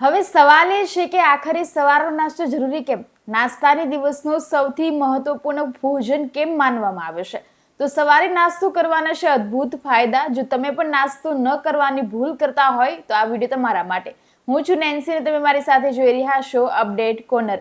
હવે સવાલ એ છે કે આખરે સવારનો નાસ્તો જરૂરી કેમ? નાસ્તાની દિવસનો સૌથી મહત્વપૂર્ણ ભોજન કેમ માનવામાં આવે છે? તો સવારે નાસ્તો કરવાના છે અદ્ભુત ફાયદા. જો તમે પણ નાસ્તો ન કરવાની ભૂલ કરતા હોય તો આ વિડીયો તમારા માટે. હું છું નેન્સી અને તમે મારી સાથે જોઈ રહ્યા છો અપડેટ કોર્નર.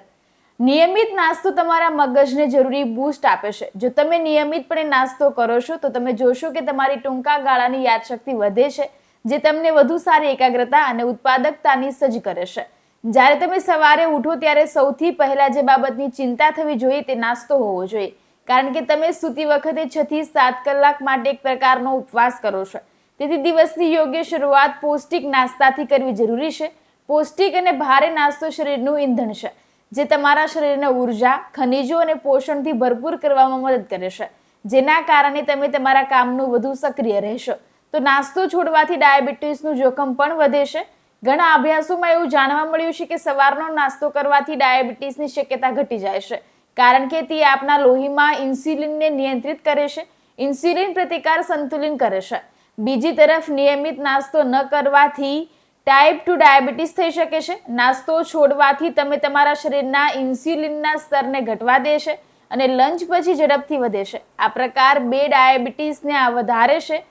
નિયમિત નાસ્તો તમારા મગજને જરૂરી બૂસ્ટ આપે છે. જો તમે નિયમિતપણે નાસ્તો કરો છો તો તમે જોશો કે તમારી ટૂંકા ગાળાની યાદશક્તિ વધે છે, જે તમને વધુ સારી એકાગ્રતા અને ઉત્પાદકતાની સજ્જ કરે છે. જ્યારે તમે સવારે ઉઠો ત્યારે સૌથી પહેલા જે બાબતની ચિંતા થવી જોઈએ તે નાસ્તો હોવો જોઈએ, કારણ કે તમે સૂતી વખતે 6 થી 7 કલાક માટે એક પ્રકારનો ઉપવાસ કરો છો. તેથી દિવસની યોગ્ય શરૂઆત પૌષ્ટિક નાસ્તાથી કરવી જરૂરી છે. પૌષ્ટિક અને ભારે નાસ્તો શરીરનું ઈંધણ છે, જે તમારા શરીરને ઉર્જા, ખનિજો અને પોષણથી ભરપૂર કરવામાં મદદ કરે છે, જેના કારણે તમે તમારા કામનું વધુ સક્રિય રહેશો. તો નાસ્તો છોડવાથી ડાયાબિટીસનું જોખમ પણ વધે છે. ઘણા અભ્યાસોમાં એવું જાણવા મળ્યું છે કે સવારનો નાસ્તો કરવાથી ડાયાબિટીસની શક્યતા ઘટી જાય છે, કારણ કે તે આપણા લોહીમાં ઇન્સ્યુલિનને નિયંત્રિત કરે છે. ઇન્સ્યુલિન પ્રતિકાર સંતુલિત કરે છે. બીજી તરફ નિયમિત નાસ્તો ન કરવાથી ટાઈપ 2 ડાયાબિટીસ થઈ શકે છે. નાસ્તો છોડવાથી તમે તમારા શરીરના ઇન્સ્યુલિનના સ્તરને ઘટવા દે છે અને લંચ પછી ઝડપથી વધે છે. આ પ્રકાર 2 ડાયાબિટીસને વધારે છે.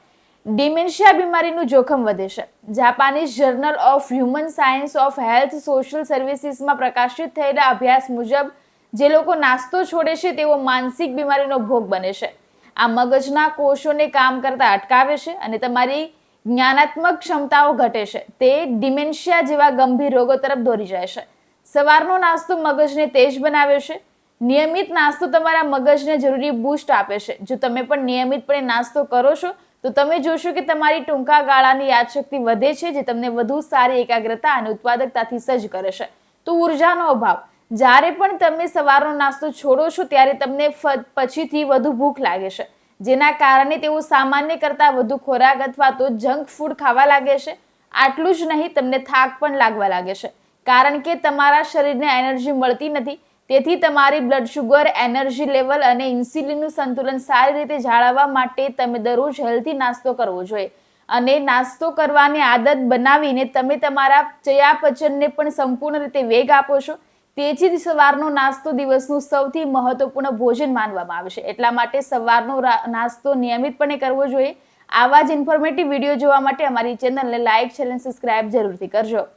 ડિમેન્શિયા બીમારીનું જોખમ વધે છે. Japanese journal of human science of health social સર્વિસીસમાં પ્રકાશિત થયેલા અભ્યાસ મુજબ જે લોકો નાસ્તો છોડે છે તેઓ માનસિક બીમારીનો ભોગ બને છે. આ મગજના કોષોને કામ કરતા અટકાવે છે અને તમારી જ્ઞાનાત્મક ક્ષમતાઓ ઘટે છે. તે ડિમેન્શિયા જેવા ગંભીર રોગો તરફ દોરી જાય છે. સવારનો નાસ્તો મગજને તેજ બનાવે છે. નિયમિત નાસ્તો તમારા મગજને જરૂરી બૂસ્ટ આપે છે. જો તમે પણ નિયમિતપણે નાસ્તો કરો છો તો તમે જોશો કે તમારી ટૂંકા ગાળાની યાદશક્તિ વધે છે, જે તમને વધુ સારી એકાગ્રતા અને ઉત્પાદકતાથી સજ્જ કરે છે. તો ઉર્જાનો અભાવ. જ્યારે પણ તમે સવારનો નાસ્તો છોડો છો ત્યારે તમને પછીથી વધુ ભૂખ લાગે છે, જેના કારણે તેઓ સામાન્ય કરતાં વધુ ખોરાક અથવા તો જંક ફૂડ ખાવા લાગે છે. આટલું જ નહીં, તમને થાક પણ લાગવા લાગે છે, કારણ કે તમારા શરીરને એનર્જી મળતી નથી. તેથી તમારી બ્લડ શુગર, એનર્જી લેવલ અને ઇન્સ્યુલિનનું સંતુલન સારી રીતે જાળવવા માટે તમે દરરોજ હેલ્ધી નાસ્તો કરવો જોઈએ. અને નાસ્તો કરવાની આદત બનાવીને તમે તમારા ચયાપચયને પણ સંપૂર્ણ રીતે વેગ આપો છો. તેથી જ સવારનો નાસ્તો દિવસનું સૌથી મહત્વપૂર્ણ ભોજન માનવામાં આવે છે. એટલા માટે સવારનો નાસ્તો નિયમિતપણે કરવો જોઈએ. આવા જ ઇન્ફોર્મેટિવ વિડીયો જોવા માટે અમારી ચેનલને લાઇક, શેર અને સબસ્ક્રાઇબ જરૂરથી કરજો.